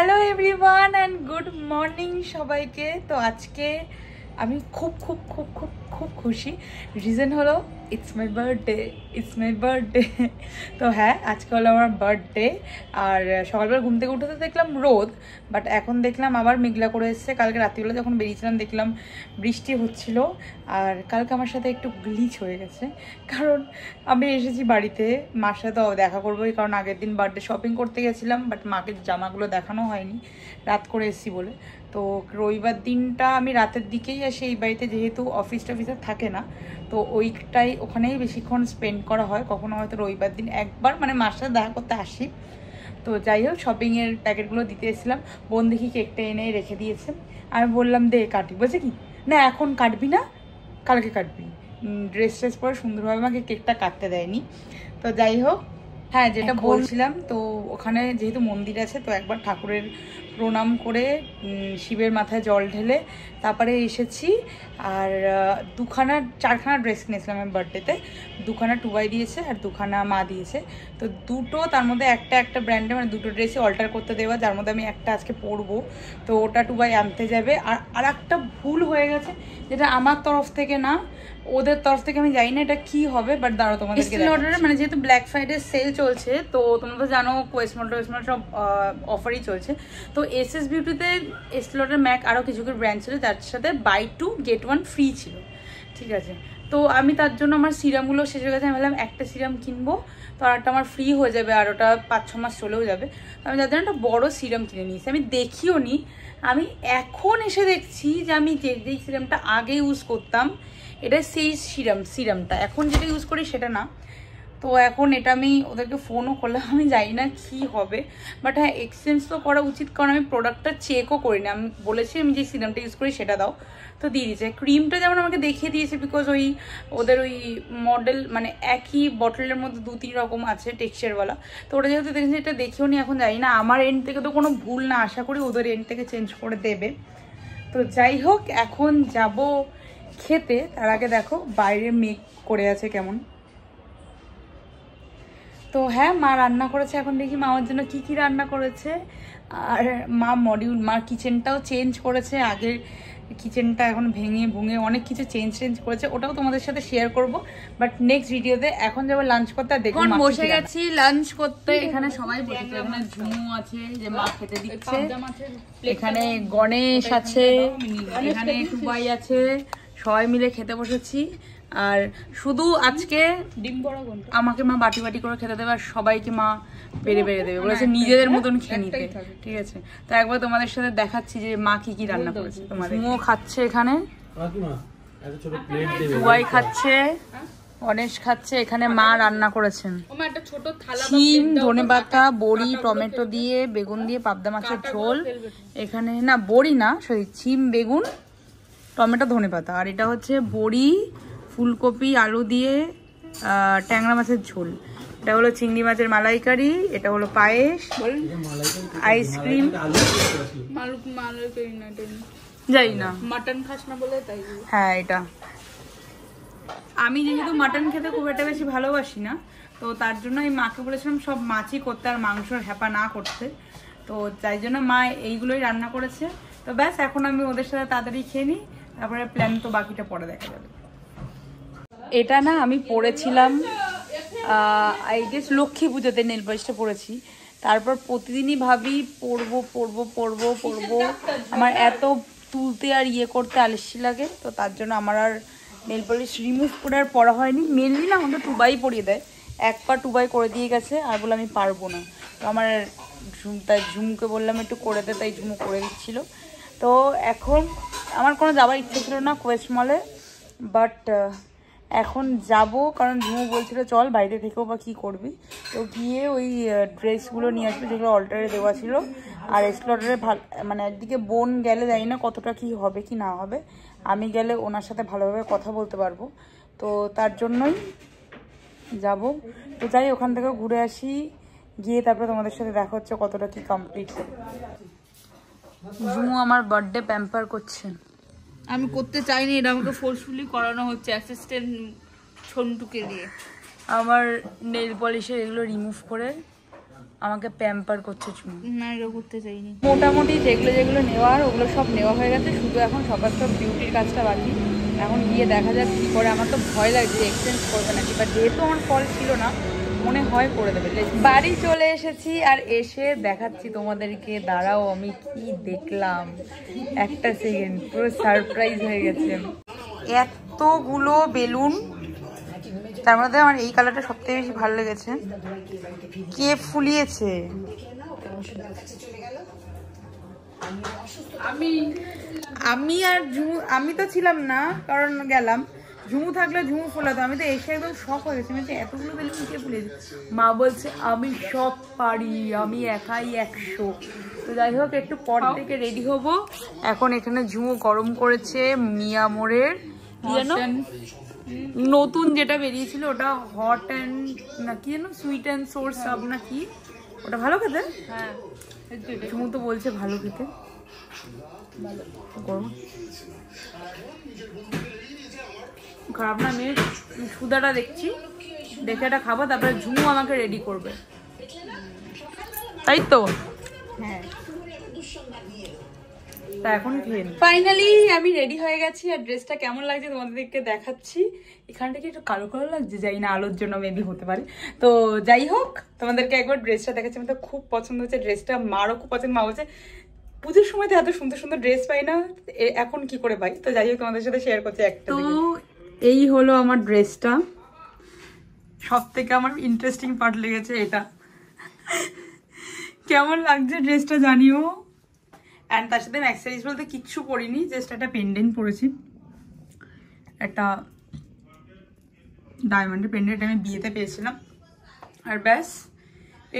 Hello everyone and good morning সবাইকে। তো আজকে আমি খুব খুব খুব খুব খুব খুশি। রিজন হলো ইটস মাই বার্থডে। তো হ্যাঁ, আজকে হলো আমার বার্থডে। আর সকালবেলা ঘুম থেকে উঠে তো দেখলাম রোদ, বাট এখন দেখলাম আবার মেঘলা করে এসছে। কালকে রাত্রিবেলা যখন বেরিয়েছিলাম দেখলাম বৃষ্টি হচ্ছিল। আর কালকে আমার সাথে একটু গ্লিচ হয়ে গেছে, কারণ আমি এসেছি বাড়িতে মার সাথে দেখা করবোই, কারণ আগের দিন বার্থডে শপিং করতে গেছিলাম, বাট মাকে জামাগুলো দেখানো হয়নি, রাত করে এসেছি বলে। তো রবিবার দিনটা আমি রাতের দিকেই আসি এই বাড়িতে, যেহেতু অফিস টফিসে থাকে না, তো ওইটাই ওখানেই বেশিক্ষণ স্পেন্ড করা হয়। কখনো হয়তো রবিবার দিন একবার মানে মার সাথে দেখা করতে আসি। তো যাই হোক, শপিংয়ের প্যাকেটগুলো দিতে এসেছিলাম। বোন দেখি কেকটা এনে রেখে দিয়েছে। আমি বললাম দে কাটি, বলছে কি না এখন কাটবি না, কালকে কাটবি। ড্রেস পরে সুন্দরভাবে আমাকে কেকটা কাটতে দেয়নি। তো যাই হোক, হ্যাঁ যেটা বলছিলাম, তো ওখানে যেহেতু মন্দির আছে, তো একবার ঠাকুরের প্রণাম করে শিবের মাথায় জল ঢেলে তারপরে এসেছি। আর চারখানা ড্রেস কিনেছিলাম আমি বার্থডেতে। দুখানা টুবাই দিয়েছে আর দুখানা মা দিয়েছে। তো দুটো, তার মধ্যে একটা ব্র্যান্ডে, মানে দুটো ড্রেসই অল্টার করতে দেওয়া, যার মধ্যে আমি একটা আজকে পরবো। তো ওটা টুবাই আনতে যাবে। আর একটা ভুল হয়ে গেছে, যেটা আমার তরফ থেকে না, ওদের তরফ থেকে। আমি জানি না এটা কি হবে, বাট দাঁড়াও তোমাদেরকে অর্ডারে, মানে যেহেতু ব্ল্যাক ফ্রাইডে সেল চলছে, তো তোমরা তো জানো কোয়েস্টমল সব অফারই চলছে। তো এসএস বিউটিতে এস্টি লডার ম্যাক আরও কিছু কিছু ব্র্যান্ড ছিল, যার সাথে বাই 2 get 1 ফ্রি ছিল, ঠিক আছে। তো আমি তার জন্য আমার সিরামগুলো শেষ হয়ে গেছে, আমি ভাবলাম একটা সিরাম কিনবো, তো আরটা আমার ফ্রি হয়ে যাবে, আর ওটা 5-6 মাস চলেও যাবে। তো আমি যার জন্য একটা বড়ো সিরাম কিনে নিয়েছি। আমি দেখিও নি, আমি এখন এসে দেখছি যে আমি যেই সিরামটা আগে ইউজ করতাম, এটা সেই সিরামটা এখন যেটা ইউজ করি সেটা না। তো এখন এটা আমি ওদেরকে ফোনও করলাম, আমি জানি না কী হবে, বাট হ্যাঁ এক্সচেঞ্জ তো করা উচিত, কারণ আমি প্রোডাক্টটা চেকও করি না। আমি বলেছি আমি যে সিরামটা ইউজ করি সেটা দাও, তো দিয়ে দিয়েছে। ক্রিমটা যেমন আমাকে দেখিয়ে দিয়েছে, বিকজ ওদের ওই মডেল মানে একই বটলের মধ্যে 2-3 রকম আছে টেক্সচারওয়ালা। তো ওটা যেহেতু দেখেছি, এটা দেখেও নি, এখন জানি না আমার এন্ড থেকে তো কোনো ভুল না, আশা করি ওদের এন্ড থেকে চেঞ্জ করে দেবে। তো যাই হোক, এখন যাব খেতে। তার আগে দেখো বাইরে মেঘ করে আছে কেমন। তো হ্যাঁ, মা রান্না করেছে, এখন দেখি মা আমার জন্য কি কি রান্না করেছে। আর মার কিচেনটাও চেঞ্জ করেছে, আগের কিচেনটা এখন ভেঙে অনেক কিছু চেঞ্জ করেছে, ওটাও তোমাদের সাথে শেয়ার করব, বাট নেক্সট ভিডিওতে। এখন যাবো লাঞ্চ করতে, আর দেখুন বসে গেছি লাঞ্চ করতে। এখানে সবাই বসেছে, এখানে ঝুমু আছে যে মা খেতে দিচ্ছে, এখানে গণেশ আছে, এখানে টুবাই আছে, সবাই মিলে খেতে বসেছি। আর শুধু আজকে আমাকে মা বাটি বাটি করে খেতে দেবে, আর সবাইকে মা বেড়ে দেবে, বলেছে নিজেদের মতন খেয়ে নিতে, ঠিক আছে। তো একবার তোমাদের সাথে দেখাচ্ছি যে মা কি কি রান্না করেছে। তোমাদের মো খাচ্ছে, এখানে সবাই খাচ্ছে, গণেশ খাচ্ছে, এখানে মা রান্না করেছেন শিম, ধনেপাতা, বড়ি, টমেটো দিয়ে, বেগুন দিয়ে পাবদা মাছের ঝোল। এখানে না বড়ি না, সরি শিম, বেগুন, টমেটো, ধনেপাতা। আর এটা হচ্ছে বড়ি, ফুলকপি, আলু দিয়ে ট্যাংরা মাছের ঝোল। এটা হলো চিংড়ি মাছের মালাইকারি, এটা হলো পায়েস, আইসক্রিম, যাই না মাটন খাস না বলে তাই। হ্যাঁ, এটা আমি যেহেতু মাটন খেতে খুব একটা বেশি ভালোবাসি না, তো তার জন্য এই মাকে বলেছিলাম সব মাছই করতে আর মাংসর হ্যাপা না করতে, তো তাই জন্য মা এইগুলোই রান্না করেছে। তো ব্যাস, এখন আমি ওদের সাথে তাড়াতাড়ি খেয়ে নিই, তারপরে প্ল্যান তো বাকিটা পরে দেখা যাবে। এটা না আমি পড়েছিলাম আই গেস লক্ষ্মী পুজোতে নেল পলিশটা পড়েছি। তারপর প্রতিদিনই ভাবি পরবো। আমার এত তুলতে আর ইয়ে করতে আলস্যি লাগে, তো তার জন্য আমার আর নেল পলিশ রিমুভ করে আর পরা হয়নি। মেনলি না আমাকে টুবাই পরিয়ে দেয়, একবার টুবাই করে দিয়ে গেছে, আর বলে আমি পারবো না। তো আমার তাই ঝুমুকে বললাম একটু করে দে, তাই ঝুমু করে দিচ্ছিল। তো এখন আমার কোনো যাওয়ার ইচ্ছে ছিল না কোয়েস্ট মলে, বাট এখন যাব, কারণ ঝুমু বলছিল চল বাইরে থেকেও বা কী করবি। তো গিয়ে ওই ড্রেসগুলো নিয়ে আসবে যেগুলো অল্টারে দেওয়া ছিল। আর এক্সপ্লোরারে মানে একদিকে বোন গেলে জানি না কতটা কি হবে কি না হবে, আমি গেলে ওনার সাথে ভালোভাবে কথা বলতে পারবো, তো তার জন্যই যাব। তো যাই ওখান থেকে ঘুরে আসি, গিয়ে তারপরে তোমাদের সাথে দেখা হচ্ছে কতটা কি কমপ্লিট হবে। ঝুমু আমার বার্থডে প্যাম্পার করছে, আমি করতে চাইনি, এটা আমাকে ফোর্সফুলি করানো হচ্ছে অ্যাসিস্ট্যান্ট ছন্টুকে দিয়ে। আমার নেল পলিশের এগুলো রিমুভ করে আমাকে প্যাম্পার করছে চুমু। না এটা করতে চাইনি। মোটামুটি যেগুলো যেগুলো নেওয়ার ওগুলো সব নেওয়া হয়ে গেছে, শুধু এখন সবার সব ডিউটির কাজটা বাকি। এখন গিয়ে দেখা যাক কী করে। আমার তো ভয় লাগছে এক্সচেঞ্জ করবে নাকি, বাট যেহেতু আমার ফল ছিল না মনে হয় করে দেবে। বাড়ি চলে এসেছি আর এসে দেখাচ্ছি তোমাদেরকে। দাঁড়াও আমি কি দেখলাম, একটা সেকেন্ড, পুরো সারপ্রাইজ হয়ে গেছে। এতগুলো বেলুন, তার মধ্যে আমার এই কালারটা সবথেকে বেশি ভালো লেগেছে। কে ফুলিয়েছে? আমি আর ঝুমু। আমি তো ছিলাম না কারণ গেলাম, ঝুমু থাকলে ঝুমু ফোলাতো। আমি তো এসে একদম শখ হয়ে গেছি, আমি এতগুলো বেলুন কে ফুলিয়েছে। মা বলছে আমি সব পারি, আমি একাই 100। তো যাই হোক, একটু পর থেকে রেডি হব। এখন এখানে ঝুমু গরম করেছে মিয়ামোরের নতুন যেটা বেরিয়েছিল, ওটা হট অ্যান্ড না কি যেন, সুইট অ্যান্ড সোর সাব না কি, ওটা ভালো খেতে। হ্যাঁ, ঝুমু তো বলছে ভালো খেতে। গরম খারাপ না, মেয়ে সুদাটা দেখছি, দেখে এটা খাবো, তারপরে ঝুমু আমাকে রেডি করবে, তাই তো? হ্যাঁ, তা এখন খেয়ে ফাইনালি আমি রেডি হয়ে গেছি। আর ড্রেসটা কেমন লাগছে তোমাদেরকে দেখাচ্ছি। এখানটাকে একটু কালো কালো লাগছে, যাই না, আলোর জন্য মেবি হতে পারে। তো যাই হোক, তোমাদেরকে একবার ড্রেসটা দেখাচ্ছি। আমার তো খুব পছন্দ হচ্ছে ড্রেসটা, মারও খুব পছন্দ। মা বলছে পুজোর সময় তো এত সুন্দর সুন্দর ড্রেস পাই না, এখন কি করে পাই। তো যাই হোক, তোমাদের সাথে শেয়ার করছি একটা। তো এই হলো আমার ড্রেসটা। সব থেকে আমার ইন্টারেস্টিং পার্ট লেগেছে এটা। কেমন লাগছে ড্রেসটা জানিও। অ্যান্ড তার সাথে অ্যাক্সেসরিজ বলতে কিচ্ছু পরিনি, জাস্ট একটা পেন্ডেন্ট পরেছি, একটা ডায়মন্ডের পেন্ডেন্ট আমি বিয়েতে পেয়েছিলাম। আর ব্যাস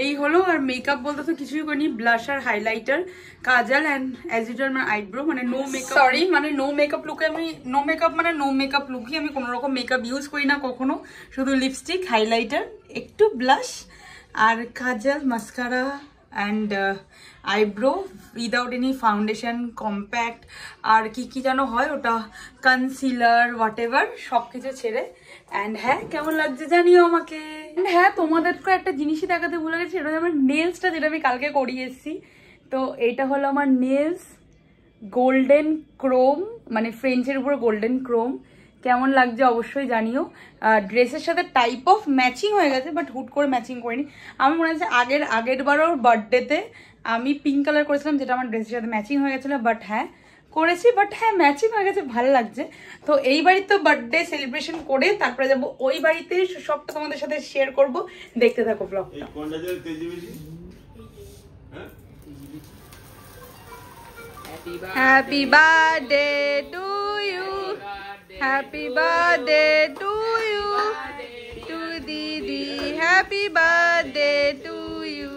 এই হলো। আর মেকআপ বলতে তো কিছুই করিনি, blusher, highlighter, kajal and as usual আমার আইব্রো। মানে নো মেকআপ, সরি, মানে নো মেকআপ লুকে আমি, নো মেকআপ মানে নো মেকআপ লুকই আমি কোনো রকম মেকআপ ইউজ করি না কখনো। শুধু লিপস্টিক, হাইলাইটার, একটু ব্লাশ আর kajal, mascara and eyebrow without any foundation, compact আর কি কি যেন হয় ওটা, কনসিলার, হোয়াট এভার, সব কিছু ছেড়ে। অ্যান্ড হ্যাঁ, কেমন লাগছে জানিও আমাকে। হ্যাঁ, তোমাদেরকে একটা জিনিসই দেখাতে ভুলে গেছি, এটা আমার নেলসটা, যেটা আমি কালকে করিয়ে এসেছি। তো এটা হলো আমার নেলস, গোল্ডেন ক্রোম, মানে ফ্রেঞ্চের উপর গোল্ডেন ক্রোম। কেমন লাগছে অবশ্যই জানিও। ড্রেসের সাথে টাইপ অফ ম্যাচিং হয়ে গেছে, বাট হুট করে ম্যাচিং করিনি। আমার মনে হচ্ছে আগের বারও বার্থডেতে আমি পিঙ্ক কালার করেছিলাম, যেটা আমার ড্রেসের সাথে ম্যাচিং হয়ে গেছিলো, বাট হ্যাঁ করেছি, বাট হ্যাঁ ম্যাচিং হয়ে গেছে, ভালো লাগছে। তো এই বাড়িতে তো বার্থডে সেলিব্রেশন করে তারপরে যাবো ওই বাড়িতে, সবটা তোমাদের সাথে শেয়ার করব, দেখতে থাকো ব্লগটা। Happy birthday to you, happy birthday to you, to Didi, happy birthday to you.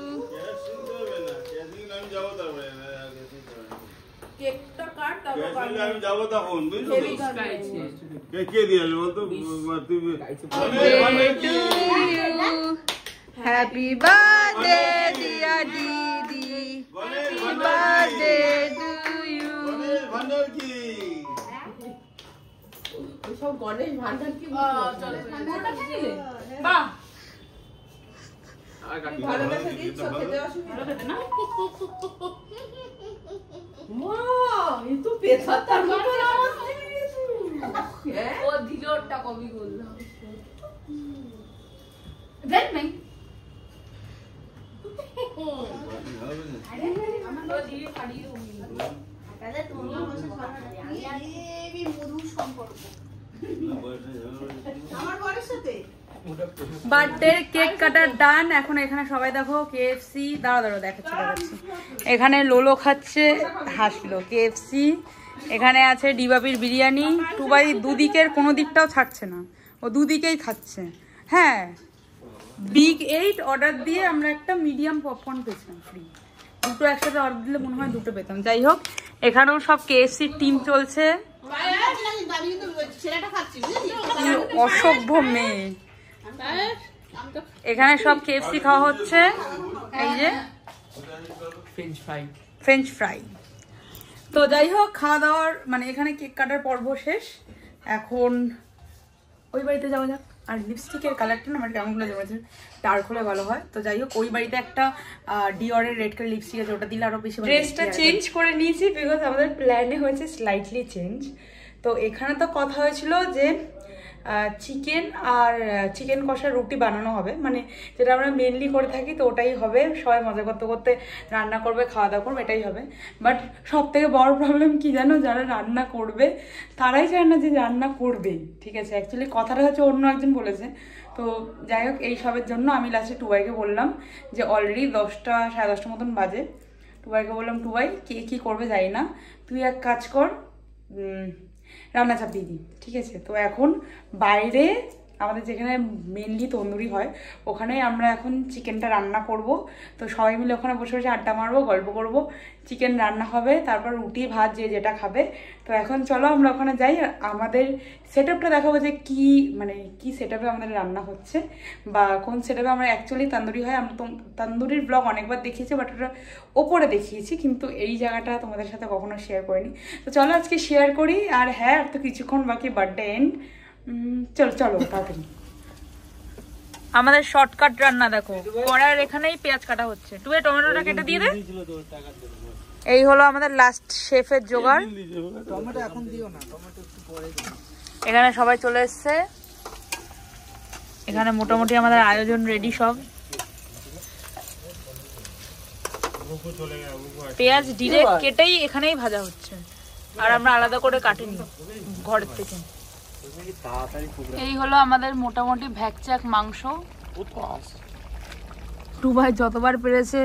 কেকটা কাট, তারপর আমি যাব তখন, বুঝছো? কে দিল বলতো, তুমি হ্যাপি বার্থডে ডিয়ার দিদি, হ্যাপি বার্থডে টু ইউ। ভান্ডার কি? সব গণেশ ভান্ডার কি? চলো খেলে বাহ, ভালোবাসা দিচ্ছ, খেতে অসুবিধা হবে না। মা এই তো পেছাতার মতো আওয়াজ দিয়েছে। ও দিলটা কবি বললাম দেন নাই। আমার তো দিলে ফাড়িয়ে উনি তাহলে তোমার বসে ছড়া আমি আর এই মধুর সম্পর্ক আমার বরের সাথে। বার্থডে কেক কাটার ডান। এখন এখানে সবাই দেখো কেএফসি, দাঁড়া দেখাচ্ছি। এখানে লোলো খাচ্ছে, হাসলো, কেএফসি। এখানে আছে ডিবাবির বিরিয়ানি। টুবাই দুদিকের কোনো দিকটাও ছাড়ছে না, ও দুদিকেই খাচ্ছে। হ্যাঁ, বিগ 8 অর্ডার দিয়ে আমরা একটা মিডিয়াম পপকর্ন পেয়েছিলাম ফ্রি। দুটো একসাথে অর্ডার দিলে মনে হয় দুটো পেতাম। যাই হোক, এখানেও সব কেএফসির টিম চলছে। অসভ্য মেয়ে। এখানে সব কেএফসি খাওয়া হচ্ছে। এই যে ফ্রেঞ্চ ফ্রাই। তো যাই হোক, খাওয়া দাওয়ার মানে এখানে কেক কাটার পর্ব শেষ। এখন ওই বাড়িতে যাওয়া যাক। আর লিপস্টিকের কালারটা না আমার কেমন করে ডার্ক হলে ভালো হয়। তো যাই হোক, ওই বাড়িতে একটা ডিওরের রেড কালার লিপস্টিক আছে, ওটা দিলে আরো বেশি ভালো। ড্রেসটা চেঞ্জ করে নিয়েছি বিকজ আমাদের প্ল্যানে হয়েছে স্লাইটলি চেঞ্জ। তো এখানে তো কথা হয়েছিল যে চিকেন আর চিকেন কষা রুটি বানানো হবে, মানে যেটা আমরা মেনলি করে থাকি, তো ওটাই হবে। সবাই মজা করতে করতে রান্না করবে, খাওয়া দাওয়া করবে, এটাই হবে। বাট সব থেকে বড় প্রবলেম কি জানো, যারা রান্না করবে তারাই চায় না যে রান্না করবে, ঠিক আছে? অ্যাকচুয়ালি কথাটা হচ্ছে অন্য একজন বলেছে। তো যাই হোক, এই সবের জন্য আমি লাস্টে টুবাইকে বললাম যে অলরেডি 10টা সাড়ে 10টার মতন বাজে। টুবাইকে বললাম, টুবাই কে কী করবে জানি না, তুই এক কাজ কর, রান্না চাপিয়ে দিই, ঠিক আছে? তো এখন বাইরে আমাদের যেখানে মেনলি তন্দুরি হয়, ওখানে আমরা এখন চিকেনটা রান্না করব। তো সবাই মিলে ওখানে বসে বসে আড্ডা মারবো, গল্প করব, চিকেন রান্না হবে, তারপর রুটি ভাত যে যেটা খাবে। তো এখন চলো আমরা ওখানে যাই, আর আমাদের সেট আপটা দেখাবো যে কী মানে কী সেট আপে আমাদের রান্না হচ্ছে, বা কোন সেট আপে আমরা অ্যাকচুয়ালি তন্দুরি হয়। আমরা তন্দুরির ব্লগ অনেকবার দেখিয়েছি, বাট ওটা ওপরে দেখিয়েছি, কিন্তু এই জায়গাটা তোমাদের সাথে কখনো শেয়ার করিনি। তো চলো আজকে শেয়ার করি। আর হ্যাঁ, আর তো কিছুক্ষণ বাকি বার্থডে এন্ড। চলো চলো তাড়াতাড়ি। আমাদের শর্টকাট রান্না দেখো, কড়ার এখানেই পেঁয়াজ কাটা হচ্ছে। তুই টমেটোটা কেটে দিয়ে দে। এই হলো আমাদের লাস্ট শেফের জোগাড়। টমেটো এখন দিও না, টমেটো একটু পরে দিও। এখানে সবাই চলে এসেছে, এখানে মোটামুটি আমাদের আয়োজন রেডি সব। পেঁয়াজ ডিরেক্ট কেটেই এখানেই ভাজা হচ্ছে, আর আমরা আলাদা করে কাটিনি ঘরের থেকে। এই হলো আমাদের মোটামুটি ভ্যাকচাক মাংস। টুবাই যতবার পেরেছে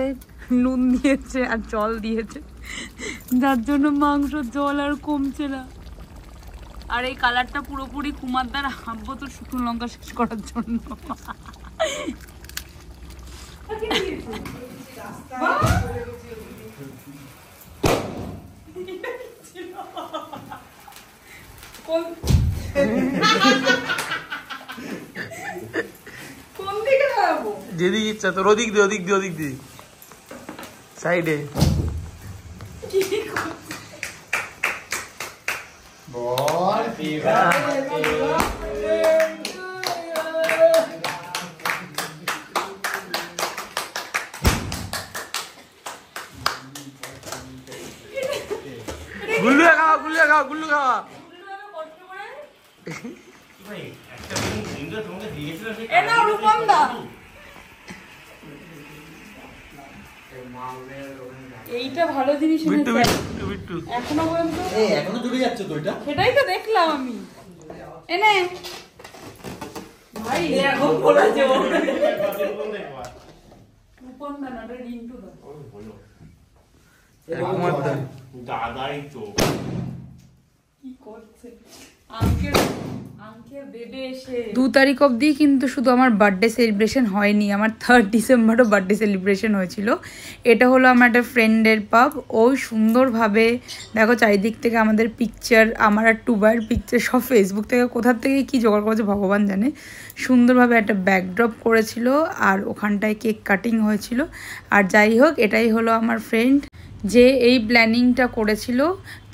নুন দিয়েছে আর জল দিয়েছে, যার জন্য মাংস জল আর কমছে না। আর এই কালারটা পুরোপুরি কুমারদার হাব্বো তো শুকনো লঙ্কা শেষ করার জন্য। যেদিকে ইচ্ছা তোর, ওদিক দিয়ে সাইডে। গুল্লু খাওয়া এইটা ভালো জিনিস এখনো পর্যন্ত এখনো জুড়ে যাচ্ছে তো, এটা সেটাই তো দেখলাম আমি। এনে ভাই এখন বলা যে রূপন্দা না রিন্টু দাদাই তো কি করছে। 2 তারিখ অবধি কিন্তু শুধু আমার বার্থডে সেলিব্রেশন হয়নি, আমার 3rd ডিসেম্বরও বার্থডে সেলিব্রেশন হয়েছিল। এটা হলো আমার একটা ফ্রেন্ডের পাব। ওই সুন্দরভাবে দেখো চারিদিক থেকে আমাদের পিকচার, আমার আর টুবাইয়ের পিকচার সব ফেসবুক থেকে কোথা থেকে কি জোগাড় করেছে ভগবান জানে, সুন্দরভাবে একটা ব্যাকড্রপ করেছিল, আর ওখানটায় কেক কাটিং হয়েছিল। আর যাই হোক, এটাই হলো আমার ফ্রেন্ড যে এই প্ল্যানিংটা করেছিল।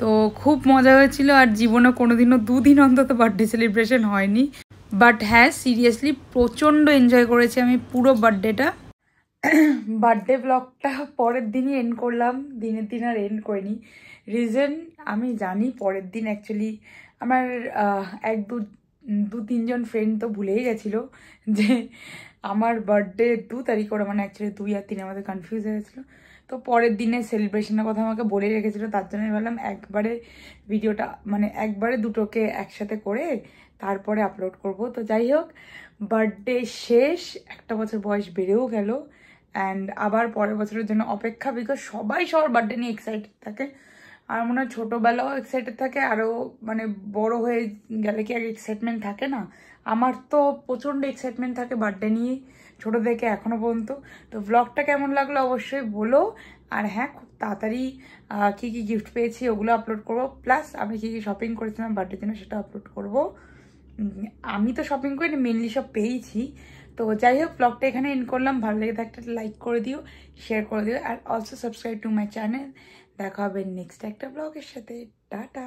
তো খুব মজা হয়েছিল, আর জীবনে কোনোদিনও 2 দিন অন্তত বার্থডে সেলিব্রেশন হয়নি। বাট হ্যাঁ, সিরিয়াসলি প্রচণ্ড এনজয় করেছি আমি পুরো বার্থডেটা। বার্থডে ব্লগটা পরের দিনই এন্ড করলাম, দিনের দিন আর এন্ড করিনি। রিজন আমি জানি, পরের দিন অ্যাকচুয়ালি আমার 1-2-3 জন ফ্রেন্ড তো ভুলেই গেছিলো যে আমার বার্থডে 2 তারিখ, ওরা মানে অ্যাকচুয়ালি 2 আর 3 আমাদের কনফিউজ হয়ে গেছিলো। তো পরের দিনে সেলিব্রেশনের কথা আমাকে বলে রেখেছিলো, তার জন্য ভাবলাম একবারে ভিডিওটা মানে একবারে দুটোকে একসাথে করে তারপরে আপলোড করব। তো যাই হোক, বার্থডে শেষ, 1 বছর বয়স বেড়েও গেল, অ্যান্ড আবার পরের বছরের জন্য অপেক্ষা, বিকজ সবাই সবার বার্থডে নিয়ে এক্সাইটেড থাকে। আর মনে হয় ছোটোবেলাও এক্সাইটেড থাকে, আরও মানে বড় হয়ে গেলে কি আর এক্সাইটমেন্ট থাকে না। আমার তো প্রচণ্ড এক্সাইটমেন্ট থাকে বার্থডে নিয়ে ছোটো থেকে এখনও পর্যন্ত। তো ব্লগটা কেমন লাগলো অবশ্যই বলো। আর হ্যাঁ, খুব তাড়াতাড়ি কী কী গিফট পেয়েছি ওগুলো আপলোড করবো, প্লাস আমি কী কী শপিং করেছিলাম বার্থডের জন্য সেটা আপলোড করব। আমি তো শপিং করিনি, মেনলি সব পেয়েছি। তো যাই হোক, ব্লগটা এখানে এন্ড করলাম। ভালো লেগে থাকলে একটা লাইক করে দিও, শেয়ার করে দিও, are also subscribe to my channel. দেখা হবে নেক্সট একটা ব্লগের সাথে। টাটা।